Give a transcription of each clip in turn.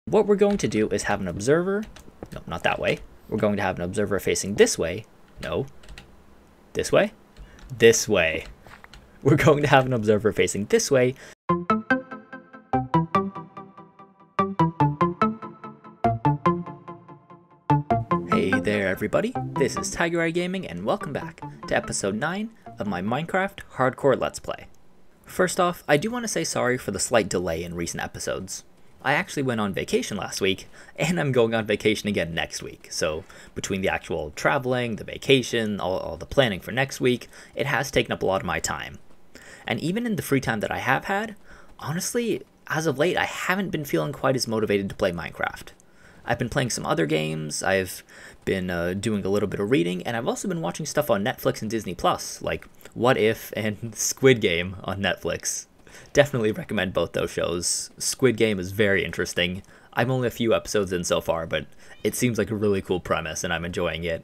What we're going to do is have an observer, no, not that way. We're going to have an observer facing this way. No, this way, this way. We're going to have an observer facing this way. Hey there everybody, this is Tiger Eye Gaming and welcome back to episode 9 of my Minecraft Hardcore Let's Play. First off, I do want to say sorry for the slight delay in recent episodes. I actually went on vacation last week, and I'm going on vacation again next week, so between the actual traveling, the vacation, all the planning for next week, it has taken up a lot of my time. And even in the free time that I have had, honestly, as of late, I haven't been feeling quite as motivated to play Minecraft. I've been playing some other games, I've been doing a little bit of reading, and I've also been watching stuff on Netflix and Disney+, like What If and Squid Game on Netflix. Definitely recommend both those shows. Squid Game is very interesting. I'm only a few episodes in so far, but it seems like a really cool premise and I'm enjoying it.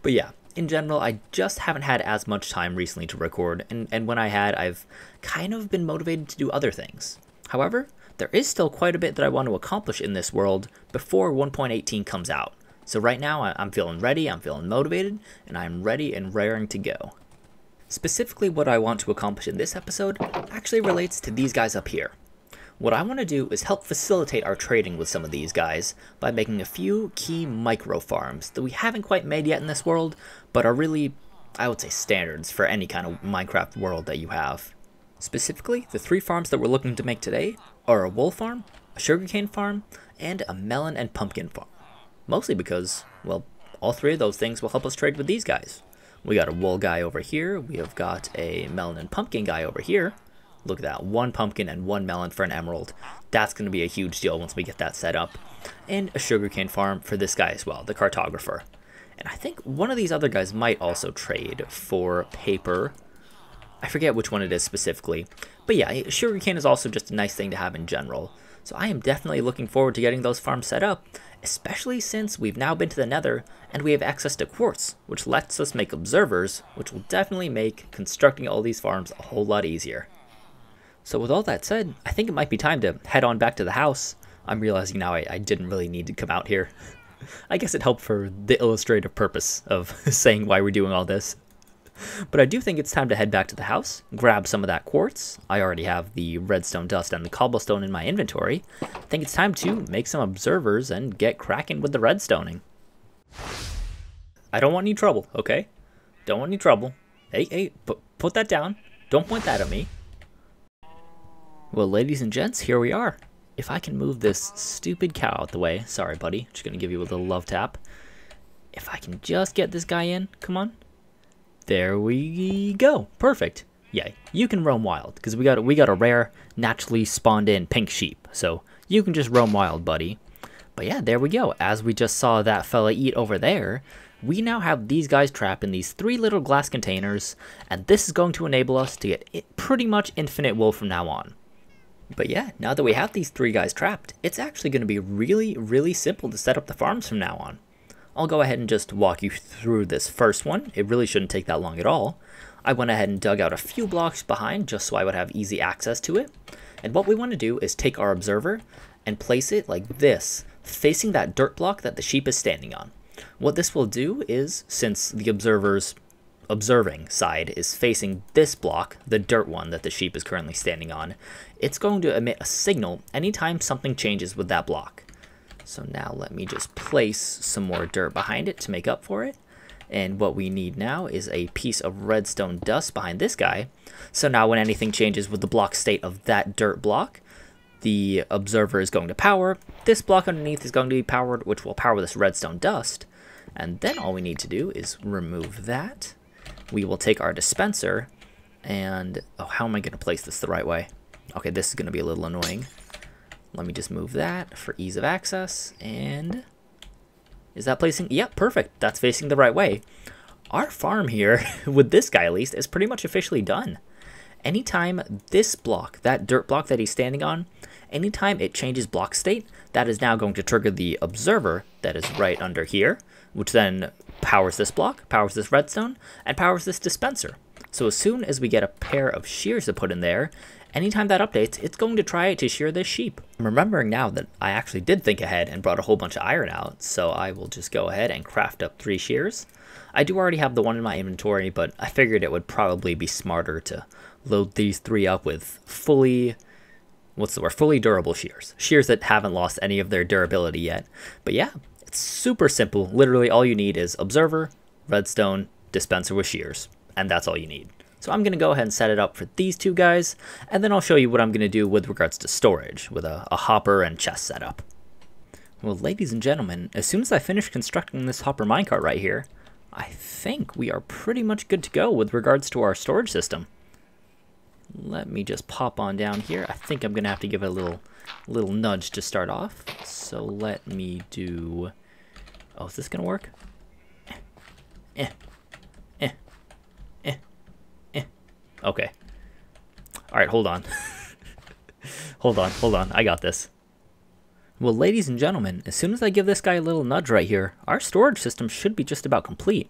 But yeah, in general, I just haven't had as much time recently to record, and when I had, I've kind of been motivated to do other things. However, there is still quite a bit that I want to accomplish in this world before 1.18 comes out. So right now, I'm feeling ready, I'm feeling motivated, and I'm ready and raring to go. Specifically, what I want to accomplish in this episode actually relates to these guys up here. What I want to do is help facilitate our trading with some of these guys by making a few key micro farms that we haven't quite made yet in this world, but are really, I would say, standards for any kind of Minecraft world that you have. Specifically, the 3 farms that we're looking to make today are a wool farm, a sugarcane farm, and a melon and pumpkin farm. Mostly because, well, all 3 of those things will help us trade with these guys. We got a wool guy over here, we have got a melon and pumpkin guy over here. Look at that, 1 pumpkin and 1 melon for an emerald. That's going to be a huge deal once we get that set up. And a sugarcane farm for this guy as well, the cartographer. And I think one of these other guys might also trade for paper. I forget which one it is specifically. But yeah, sugarcane is also just a nice thing to have in general. So I am definitely looking forward to getting those farms set up, especially since we've now been to the Nether and we have access to quartz, which lets us make observers, which will definitely make constructing all these farms a whole lot easier. So with all that said, I think it might be time to head on back to the house. I'm realizing now I didn't really need to come out here. I guess it helped for the illustrative purpose of saying why we're doing all this. But I do think it's time to head back to the house, grab some of that quartz. I already have the redstone dust and the cobblestone in my inventory. I think it's time to make some observers and get cracking with the redstoning. I don't want any trouble, okay? Don't want any trouble. Hey, put that down. Don't point that at me. Well, ladies and gents, here we are. If I can move this stupid cow out the way. Sorry, buddy. Just gonna give you a little love tap. If I can just get this guy in. Come on. There we go. Perfect. Yeah, you can roam wild because we got a rare, naturally spawned in pink sheep. So you can just roam wild, buddy. But yeah, there we go. As we just saw that fella eat over there, we now have these guys trapped in these 3 little glass containers, and this is going to enable us to get pretty much infinite wool from now on. But yeah, now that we have these 3 guys trapped, it's actually going to be really, really simple to set up the farms from now on. I'll go ahead and just walk you through this first one. It really shouldn't take that long at all. I went ahead and dug out a few blocks behind just so I would have easy access to it. And what we want to do is take our observer and place it like this, facing that dirt block that the sheep is standing on. What this will do is, since the observer's observing side is facing this block, the dirt one that the sheep is currently standing on, it's going to emit a signal anytime something changes with that block. So now let me just place some more dirt behind it to make up for it. And what we need now is a piece of redstone dust behind this guy. So now when anything changes with the block state of that dirt block, the observer is going to power. This block underneath is going to be powered, which will power this redstone dust. And then all we need to do is remove that. We will take our dispenser and, oh, how am I going to place this the right way? Okay, this is going to be a little annoying. Let me just move that for ease of access, and is that placing? Yep, perfect. That's facing the right way. Our farm here, with this guy at least, is pretty much officially done. Anytime this block, that dirt block that he's standing on, anytime it changes block state, that is now going to trigger the observer that is right under here, which then powers this block, powers this redstone, and powers this dispenser. So as soon as we get a pair of shears to put in there, anytime that updates, it's going to try to shear this sheep. I'm remembering now that I actually did think ahead and brought a whole bunch of iron out, so I will just go ahead and craft up 3 shears. I do already have the one in my inventory, but I figured it would probably be smarter to load these 3 up with fully durable shears. Shears that haven't lost any of their durability yet. But yeah, it's super simple. Literally all you need is observer, redstone, dispenser with shears, and that's all you need. So I'm going to go ahead and set it up for these 2 guys, and then I'll show you what I'm going to do with regards to storage with a hopper and chest setup. Well, ladies and gentlemen, as soon as I finish constructing this hopper minecart right here, I think we are pretty much good to go with regards to our storage system. Let me just pop on down here. I think I'm going to have to give it a little nudge to start off. So let me do... Oh, is this going to work? Okay. Alright, hold on. hold on. I got this. Well, ladies and gentlemen, as soon as I give this guy a little nudge right here, our storage system should be just about complete.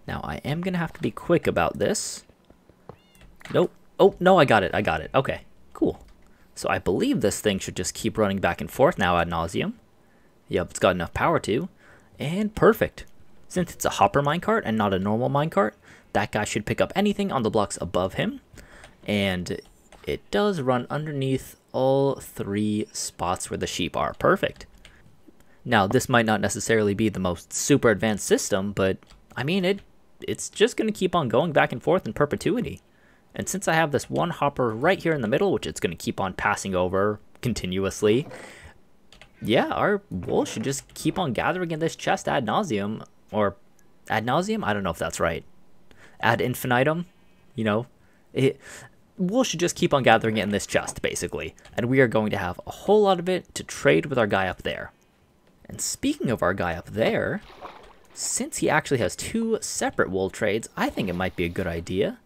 Now, I am going to have to be quick about this. Nope. Oh, no, I got it. Okay, cool. So I believe this thing should just keep running back and forth now ad nauseum. Yep, it's got enough power to. And perfect. Since it's a hopper minecart and not a normal minecart, that guy should pick up anything on the blocks above him. And it does run underneath all 3 spots where the sheep are. Perfect. Now, this might not necessarily be the most super advanced system, but I mean, it's just going to keep on going back and forth in perpetuity. And since I have this one hopper right here in the middle, which it's going to keep on passing over continuously, yeah, our wool should just keep on gathering in this chest ad nauseum. Or ad nauseum? I don't know if that's right. Ad infinitum? You know? Wool should just keep on gathering it in this chest, basically. And we are going to have a whole lot of it to trade with our guy up there. And speaking of our guy up there, since he actually has 2 separate wool trades, I think it might be a good idea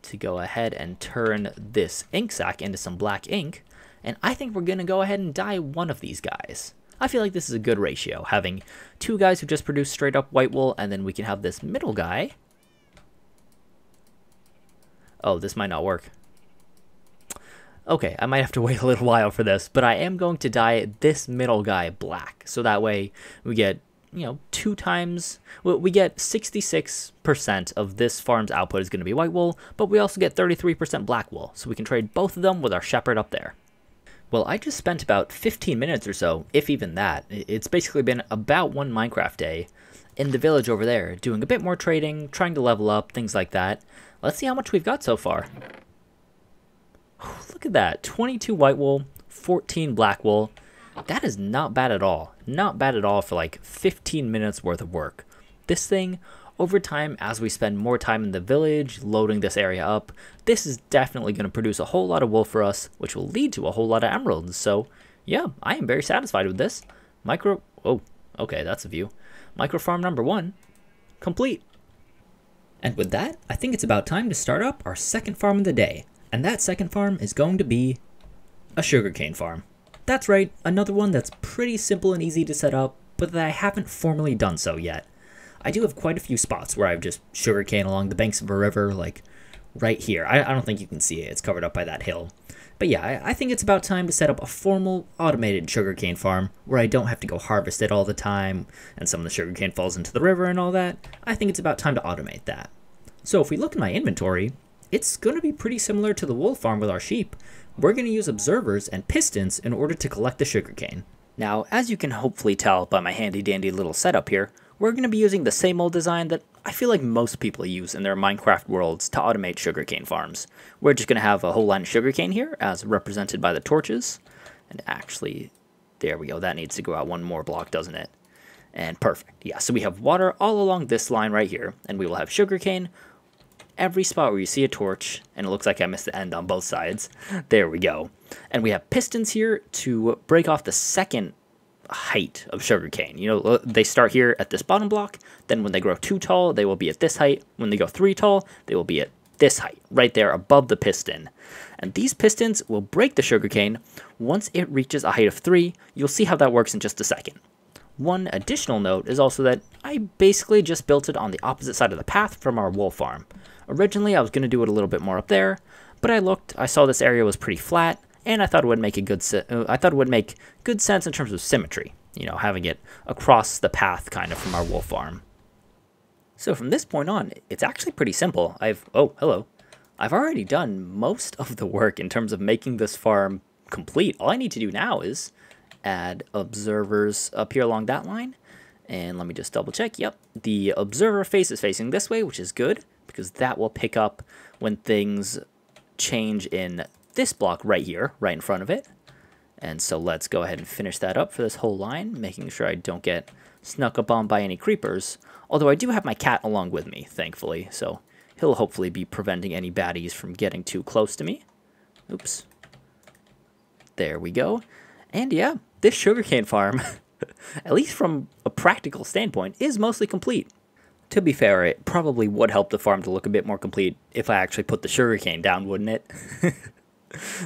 to go ahead and turn this ink sac into some black ink. And I think we're going to go ahead and dye one of these guys. I feel like this is a good ratio, having 2 guys who just produce straight up white wool, and then we can have this middle guy. Oh, this might not work. Okay, I might have to wait a little while for this, but I am going to dye this middle guy black. So that way we get, 2 times, well, we get 66% of this farm's output is going to be white wool, but we also get 33% black wool. So we can trade both of them with our shepherd up there. Well, I just spent about 15 minutes or so, if even that. It's basically been about 1 Minecraft day in the village over there, doing a bit more trading, trying to level up, things like that. Let's see how much we've got so far. Look at that, 22 white wool, 14 black wool. That is not bad at all. Not bad at all for like 15 minutes worth of work. This thing, over time, as we spend more time in the village, loading this area up, this is definitely going to produce a whole lot of wool for us, which will lead to a whole lot of emeralds. So, yeah, I am very satisfied with this. Oh, okay, that's a view. Micro farm number 1, complete. And with that, I think it's about time to start up our second farm of the day. And that second farm is going to be a sugarcane farm. That's right, another one that's pretty simple and easy to set up, but that I haven't formally done so yet. I do have quite a few spots where I've just sugarcane along the banks of a river, like right here. I don't think you can see it, it's covered up by that hill. But yeah, I think it's about time to set up a formal, automated sugarcane farm where I don't have to go harvest it all the time, and some of the sugarcane falls into the river and all that. I think it's about time to automate that. So if we look at my inventory, it's going to be pretty similar to the wool farm with our sheep. We're going to use observers and pistons in order to collect the sugarcane. Now, as you can hopefully tell by my handy dandy little setup here, we're going to be using the same old design that I feel like most people use in their Minecraft worlds to automate sugarcane farms. We're just going to have a whole line of sugarcane here, as represented by the torches. And actually, there we go, that needs to go out 1 more block, doesn't it? And perfect, yeah, so we have water all along this line right here, and we will have sugarcane every spot where you see a torch, and it looks like I missed the end on both sides. There we go. And we have pistons here to break off the second height of sugarcane. You know, they start here at this bottom block, then when they grow 2 tall, they will be at this height. When they go 3 tall, they will be at this height, right there above the piston. And these pistons will break the sugarcane once it reaches a height of 3. You'll see how that works in just a second. One additional note is also that I basically just built it on the opposite side of the path from our wool farm. Originally, I was going to do it a little bit more up there, but I saw this area was pretty flat, and I thought it would make good sense in terms of symmetry. You know, having it across the path kind of from our wolf farm. So from this point on, it's actually pretty simple. Oh, hello. I've already done most of the work in terms of making this farm complete. All I need to do now is add observers up here along that line. And let me just double check. Yep, the observer face is facing this way, which is good because that will pick up when things change in this block right here, right in front of it. And so let's go ahead and finish that up for this whole line, making sure I don't get snuck up on by any creepers. Although I do have my cat along with me, thankfully, so he'll hopefully be preventing any baddies from getting too close to me. Oops. There we go. And yeah, this sugarcane farm, at least from a practical standpoint, is mostly complete. To be fair, it probably would help the farm to look a bit more complete if I actually put the sugarcane down, wouldn't it?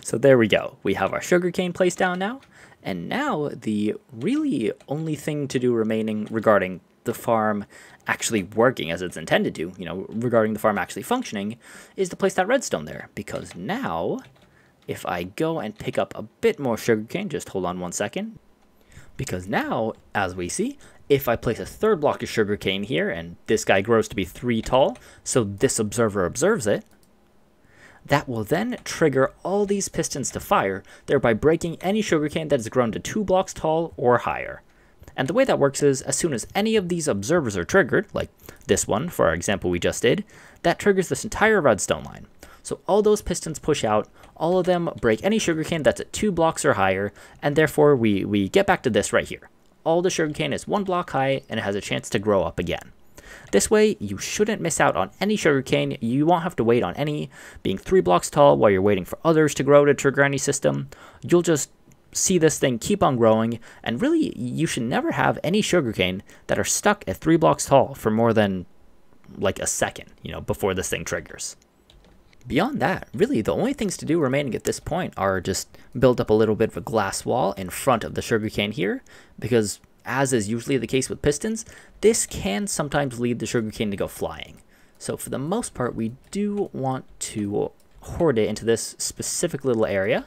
So there we go. We have our sugarcane placed down now. And now the really only thing to do remaining regarding the farm actually working as it's intended to, you know, regarding the farm actually functioning, is to place that redstone there. Because now, if I go and pick up a bit more sugarcane, just hold on one second. Because now, as we see, if I place a third block of sugarcane here, and this guy grows to be 3 tall, so this observer observes it, that will then trigger all these pistons to fire, thereby breaking any sugarcane that has grown to 2 blocks tall or higher. And the way that works is, as soon as any of these observers are triggered, like this one for our example we just did, that triggers this entire redstone line. So all those pistons push out, all of them break any sugarcane that's at 2 blocks or higher, and therefore we get back to this right here. All the sugarcane is 1 block high, and it has a chance to grow up again. This way, you shouldn't miss out on any sugarcane. You won't have to wait on any being 3 blocks tall while you're waiting for others to grow to trigger any system. You'll just see this thing keep on growing, and really, you should never have any sugarcane that are stuck at 3 blocks tall for more than like a second, you know, before this thing triggers. Beyond that, really, the only things to do remaining at this point are just build up a little bit of a glass wall in front of the sugarcane here, because as is usually the case with pistons, this can sometimes lead the sugarcane to go flying. So for the most part, we do want to hoard it into this specific little area,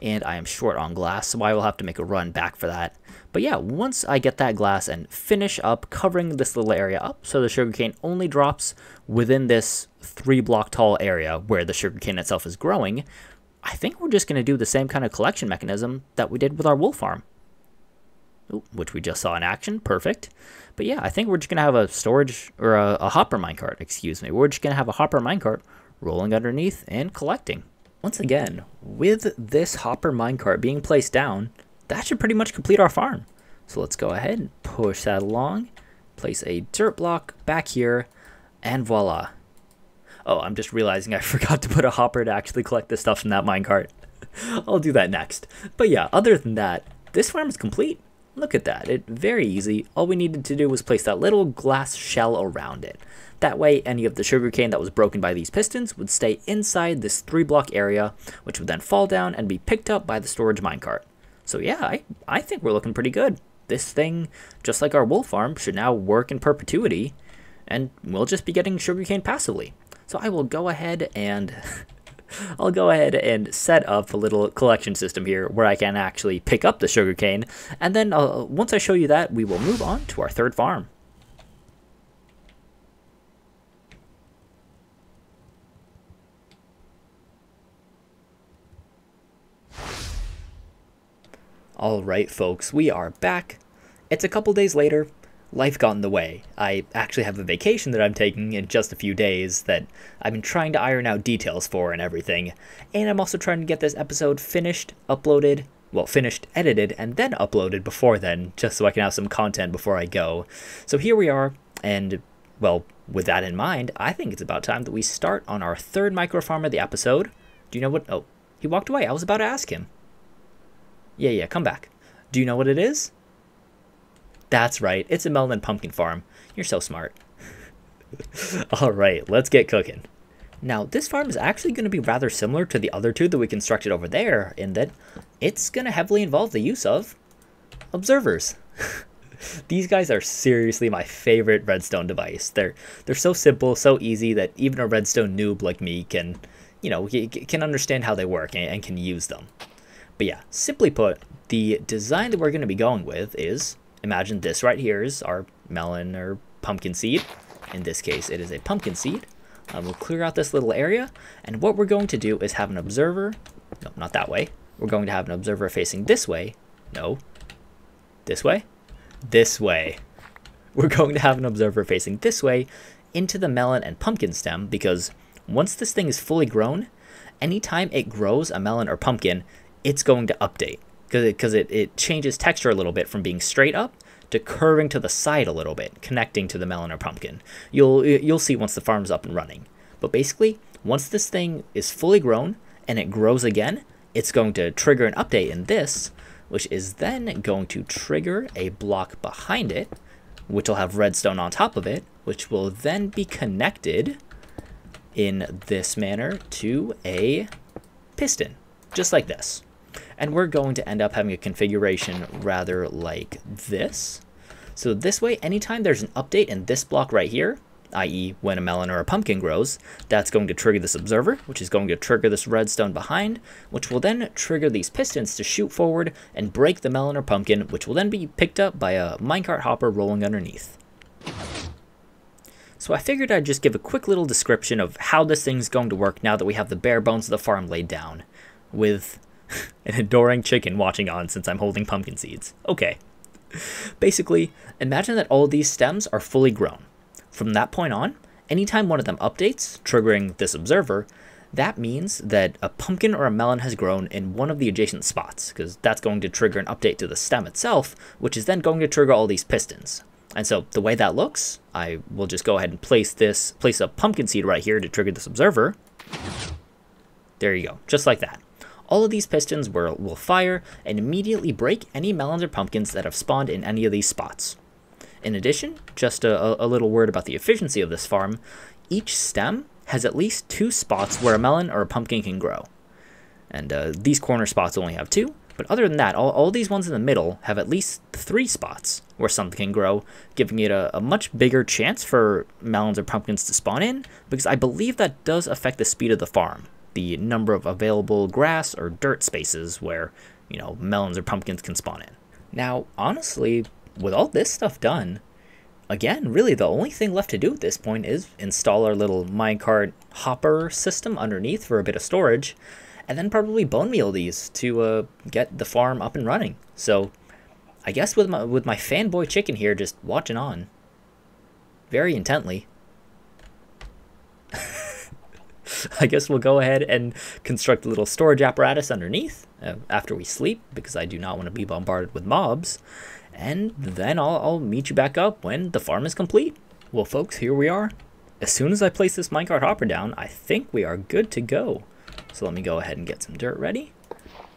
and I am short on glass, so I will have to make a run back for that. But yeah, once I get that glass and finish up covering this little area up, so the sugarcane only drops within this 3 block tall area where the sugarcane itself is growing, I think we're just going to do the same kind of collection mechanism that we did with our wool farm. Ooh, which we just saw in action, perfect. But yeah, I think we're just going to have a storage, or a hopper minecart, excuse me. We're just going to have a hopper minecart rolling underneath and collecting. Once again, with this hopper minecart being placed down, that should pretty much complete our farm. So let's go ahead and push that along, place a dirt block back here, and voila. Oh, I'm just realizing I forgot to put a hopper to actually collect the stuff from that minecart. I'll do that next. But yeah, other than that, this farm is complete. Look at that, it's very easy. All we needed to do was place that little glass shell around it. That way, any of the sugarcane that was broken by these pistons would stay inside this 3 block area, which would then fall down and be picked up by the storage minecart. So yeah, I think we're looking pretty good. This thing, just like our wool farm, should now work in perpetuity, and we'll just be getting sugarcane passively. So I will go ahead and I'll go ahead and set up a little collection system here where I can actually pick up the sugarcane, and then once I show you that, we will move on to our third farm. Alright folks, we are back. It's a couple days later. Life got in the way. I actually have a vacation that I'm taking in just a few days that I've been trying to iron out details for and everything. And I'm also trying to get this episode finished, uploaded, well, finished, edited, and then uploaded before then, just so I can have some content before I go. So here we are, and, well, with that in mind, I think it's about time that we start on our third micro farm of the episode. Do you know what? Oh, he walked away. I was about to ask him. Yeah, come back. Do you know what it is? That's right, it's a melon and pumpkin farm. You're so smart. Alright, let's get cooking. Now, this farm is actually going to be rather similar to the other two that we constructed over there, in that it's going to heavily involve the use of observers. These guys are seriously my favorite redstone device. They're so simple, so easy that even a redstone noob like me can, can understand how they work and can use them. But yeah, simply put, the design that we're going to be going with is, imagine this right here is our melon or pumpkin seed. In this case, it is a pumpkin seed. We'll clear out this little area, and what we're going to do is have an observer. No, not that way. We're going to have an observer facing this way. No. This way? This way. We're going to have an observer facing this way into the melon and pumpkin stem, because once this thing is fully grown, anytime it grows a melon or pumpkin, it's going to update, because it changes texture a little bit from being straight up to curving to the side a little bit, connecting to the melon or pumpkin. You'll see once the farm's up and running. But basically, once this thing is fully grown and it grows again, it's going to trigger an update in this, which is then going to trigger a block behind it, which will have redstone on top of it, which will then be connected in this manner to a piston, just like this. And we're going to end up having a configuration rather like this. So this way, anytime there's an update in this block right here, i.e. when a melon or a pumpkin grows, that's going to trigger this observer, which is going to trigger this redstone behind, which will then trigger these pistons to shoot forward and break the melon or pumpkin, which will then be picked up by a minecart hopper rolling underneath. So I figured I'd just give a quick little description of how this thing's going to work now that we have the bare bones of the farm laid down, with an adoring chicken watching on since I'm holding pumpkin seeds. Okay. Basically, imagine that all these stems are fully grown. From that point on, anytime one of them updates, triggering this observer, that means that a pumpkin or a melon has grown in one of the adjacent spots, because that's going to trigger an update to the stem itself, which is then going to trigger all these pistons. And so the way that looks, I will just go ahead and place a pumpkin seed right here to trigger this observer. There you go, just like that. All of these pistons will fire and immediately break any melons or pumpkins that have spawned in any of these spots. In addition, just a little word about the efficiency of this farm, each stem has at least 2 spots where a melon or a pumpkin can grow. And these corner spots only have 2, but other than that, all these ones in the middle have at least 3 spots where something can grow, giving it a much bigger chance for melons or pumpkins to spawn in, because I believe that does affect the speed of the farm. The number of available grass or dirt spaces where, melons or pumpkins can spawn in. Now, honestly, with all this stuff done, again, really the only thing left to do at this point is install our little minecart hopper system underneath for a bit of storage, and then probably bone meal these to get the farm up and running. So, I guess with my fanboy chicken here just watching on very intently, I guess we'll go ahead and construct a little storage apparatus underneath after we sleep, because I do not want to be bombarded with mobs. And then I'll meet you back up when the farm is complete. Well, folks, here we are. As soon as I place this minecart hopper down, I think we are good to go. So let me go ahead and get some dirt ready.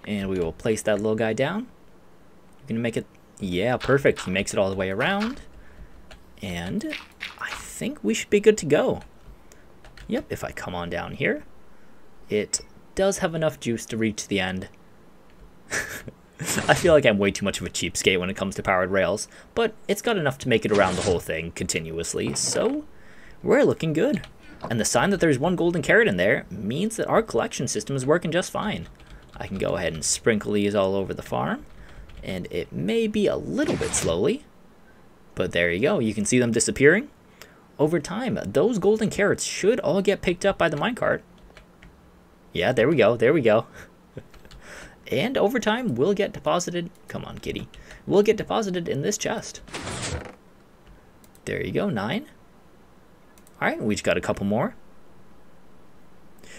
And we will place that little guy down. You're going to make it... Yeah, perfect. He makes it all the way around. And I think we should be good to go. Yep, if I come on down here, it does have enough juice to reach the end. I feel like I'm way too much of a cheapskate when it comes to powered rails, but it's got enough to make it around the whole thing continuously, so we're looking good. And the sign that there's 1 golden carrot in there means that our collection system is working just fine. I can go ahead and sprinkle these all over the farm, and it may be a little bit slowly, but there you go, you can see them disappearing. Over time, those golden carrots should all get picked up by the minecart. Yeah, there we go, there we go. And over time, we'll get deposited, come on kitty, we'll get deposited in this chest. There you go, 9. Alright, we just got a couple more.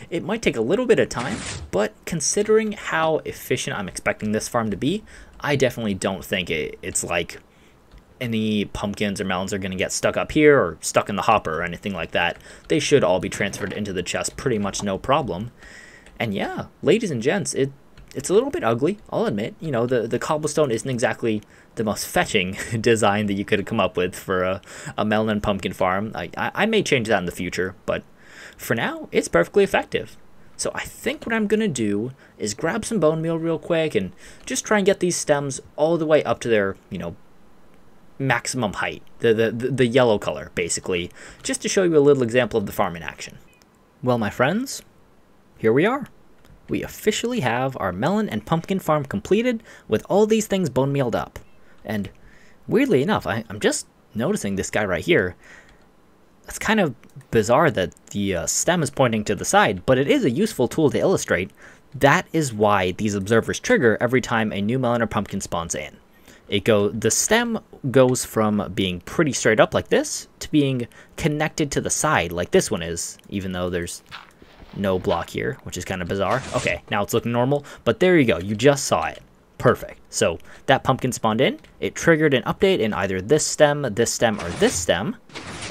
It might take a little bit of time, but considering how efficient I'm expecting this farm to be, I definitely don't think it's like any pumpkins or melons are going to get stuck up here or stuck in the hopper or anything like that. They should all be transferred into the chest pretty much no problem. And yeah, ladies and gents, it's a little bit ugly, I'll admit. The cobblestone isn't exactly the most fetching design that you could have come up with for a melon and pumpkin farm. I may change that in the future, but for now, it's perfectly effective. So I think what I'm going to do is grab some bone meal real quick and just try and get these stems all the way up to their, maximum height, the yellow color, basically, just to show you a little example of the farm in action. Well, my friends, here we are. We officially have our melon and pumpkin farm completed with all these things bone mealed up. And weirdly enough, I'm just noticing this guy right here. It's kind of bizarre that the stem is pointing to the side, but it is a useful tool to illustrate. That is why these observers trigger every time a new melon or pumpkin spawns in. The stem goes from being pretty straight up like this to being connected to the side like this one is, even though there's no block here, which is kind of bizarre. Okay, now it's looking normal, but there you go. You just saw it. Perfect. So that pumpkin spawned in. It triggered an update in either this stem, or this stem.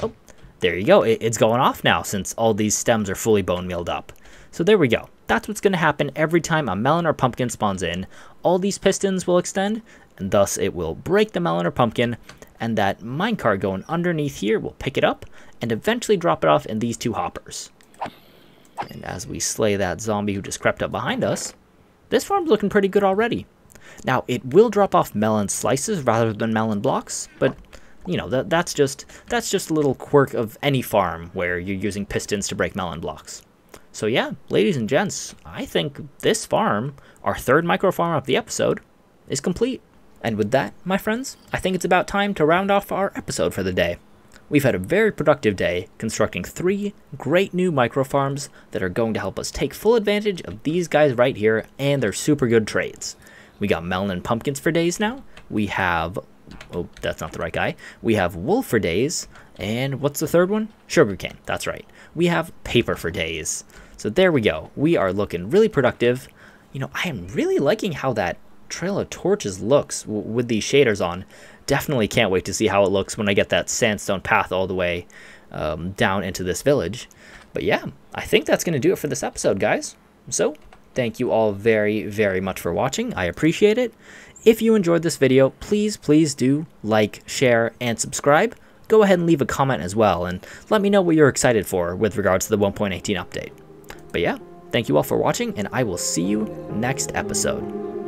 Oh, there you go. It's going off now since all these stems are fully bone mealed up. So there we go. That's what's going to happen every time a melon or pumpkin spawns in. All these pistons will extend, and thus it will break the melon or pumpkin, and that minecart going underneath here will pick it up and eventually drop it off in these two hoppers. And as we slay that zombie who just crept up behind us, this farm's looking pretty good already. Now, it will drop off melon slices rather than melon blocks, but you know, that's just a little quirk of any farm where you're using pistons to break melon blocks. So yeah, ladies and gents, I think this farm, our third micro farm of the episode, is complete. And with that, my friends, I think it's about time to round off our episode for the day. We've had a very productive day constructing 3 great new micro farms that are going to help us take full advantage of these guys right here and their super good trades. We got melon and pumpkins for days now. We have, oh, that's not the right guy. We have wool for days. And what's the third one? Sugarcane, that's right. We have paper for days. So there we go. We are looking really productive. You know, I am really liking how that Trail of Torches looks with these shaders on. Definitely can't wait to see how it looks when I get that sandstone path all the way down into this village. But yeah, I think that's going to do it for this episode, guys. So thank you all very, very much for watching. I appreciate it. If you enjoyed this video, please do like, share, and subscribe. Go ahead and leave a comment as well, and let me know what you're excited for with regards to the 1.18 update. But yeah, thank you all for watching, and I will see you next episode.